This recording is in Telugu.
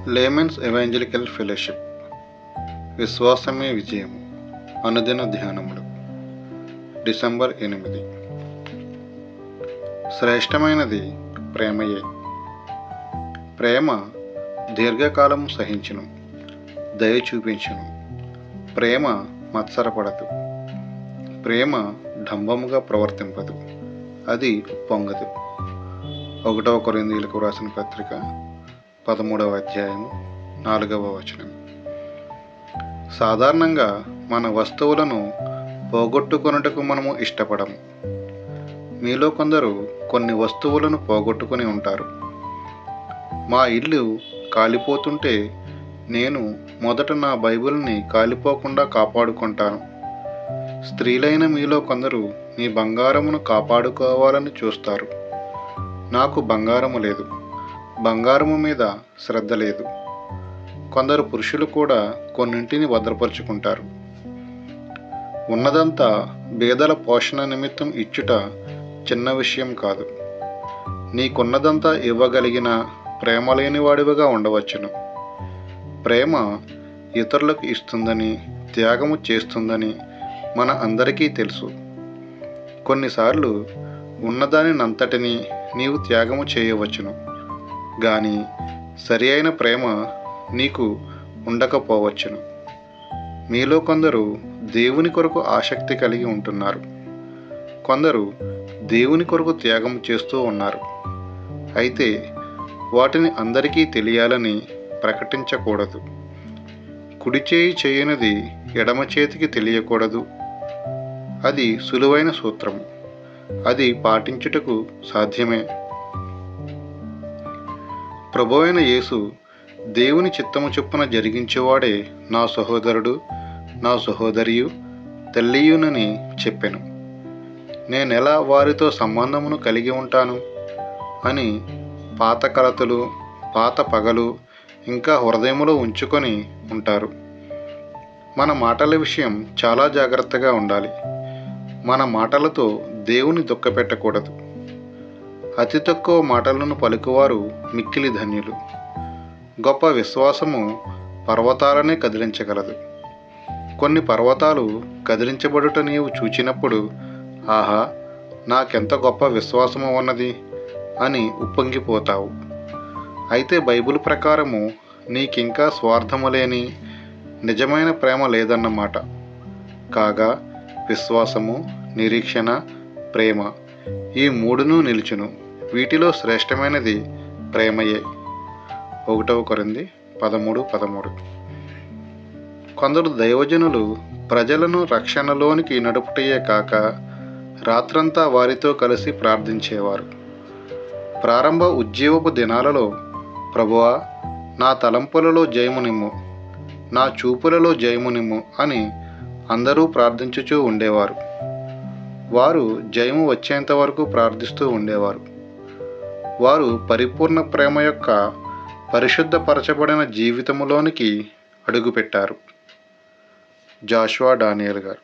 లేమన్స్ ఎవాంజలికల్ ఫెలోషిప్ విశ్వాసమే విజయము అనుదిన ధ్యానములు డిసెంబర్ 8. శ్రేష్టమైనది ప్రేమయే. ప్రేమ దీర్ఘకాలము సహించును, దయ చూపించును. ప్రేమ మత్సరపడదు. ప్రేమ డంబముగా ప్రవర్తింపదు, అది ఉప్పొంగదు. 1 కొరింథీయులకు రాసిన పత్రిక 13వ అధ్యాయము 4వ వచనం. సాధారణంగా మన వస్తువులను పోగొట్టుకొనుటకు మనము ఇష్టపడము. మీలో కొందరు కొన్ని వస్తువులను పోగొట్టుకుని ఉంటారు. మా ఇల్లు కాలిపోతుంటే నేను మొదట నా బైబిల్ని కాలిపోకుండా కాపాడుకుంటాను. స్త్రీలైన మీలో కొందరు మీ బంగారమును కాపాడుకోవాలని చూస్తారు. నాకు బంగారము లేదు, బంగారము మీద శ్రద్ధ లేదు. కొందరు పురుషులు కూడా కొన్నింటిని భద్రపరుచుకుంటారు. ఉన్నదంతా బేదల పోషణ నిమిత్తం ఇచ్చుట చిన్న విషయం కాదు. నీకున్నదంతా ఇవ్వగలిగిన ప్రేమ లేనివాడివిగా ఉండవచ్చును. ప్రేమ ఇతరులకు ఇస్తుందని, త్యాగము చేస్తుందని మన అందరికీ తెలుసు. కొన్నిసార్లు ఉన్నదానినంతటినీ నీవు త్యాగము చేయవచ్చును, కానీ సరి అయిన ప్రేమ నీకు ఉండకపోవచ్చును. మీలో కొందరు దేవుని కొరకు ఆసక్తి కలిగి ఉంటున్నారు. కొందరు దేవుని కొరకు త్యాగం చేస్తూ ఉన్నారు. అయితే వాటిని అందరికీ తెలియాలని ప్రకటించకూడదు. కుడి చేయి చేయనిది ఎడమ చేతికి తెలియకూడదు. అది సులువైన సూత్రము, అది పాటించుటకు సాధ్యమే. ప్రభువైన యేసు దేవుని చిత్తము చొప్పున జరిగించేవాడే నా సహోదరుడు, నా సహోదరియు, తల్లియునని చెప్పెను. నేనెలా వారితో సంబంధమును కలిగి ఉంటాను అని పాత కలతలు, పాత పగలు ఇంకా హృదయములో ఉంచుకొని ఉంటారు. మన మాటల విషయం చాలా జాగ్రత్తగా ఉండాలి. మన మాటలతో దేవుని దుఃఖపెట్టకూడదు. అతి తక్కువ మాటలను పలుకువారు మిక్కిలి ధన్యులు. గొప్ప విశ్వాసము పర్వతాలనే కదిలించగలదు. కొన్ని పర్వతాలు కదిలించబడుట నీవు చూచినప్పుడు, ఆహా, నాకెంత గొప్ప విశ్వాసము ఉన్నది అని ఉప్పొంగిపోతావు. అయితే బైబిల్ ప్రకారము నీకింకా స్వార్థము లేని నిజమైన ప్రేమ లేదన్నమాట. కాగా విశ్వాసము, నిరీక్షణ, ప్రేమ ఈ మూడును నిలుచును. వీటిలో శ్రేష్టమైనది ప్రేమయే. 1 కొరింథీ 13:13. కొందరు దైవజనులు ప్రజలను రక్షణలోనికి నడుపుటయే కాక రాత్రంతా వారితో కలిసి ప్రార్థించేవారు. ప్రారంభ ఉజ్జీవపు దినాలలో, ప్రభువా, నా తలంపులలో జయమునిమ్ము, నా చూపులలో జయమునిమ్ము అని అందరూ ప్రార్థించుచూ ఉండేవారు. వారు జయము వచ్చేంత వరకు ప్రార్థిస్తూ ఉండేవారు. వారు పరిపూర్ణ ప్రేమ యొక్క పరిశుద్ధపరచబడిన జీవితములోనికి అడుగుపెట్టారు. జాషువా డానియల్ గారు.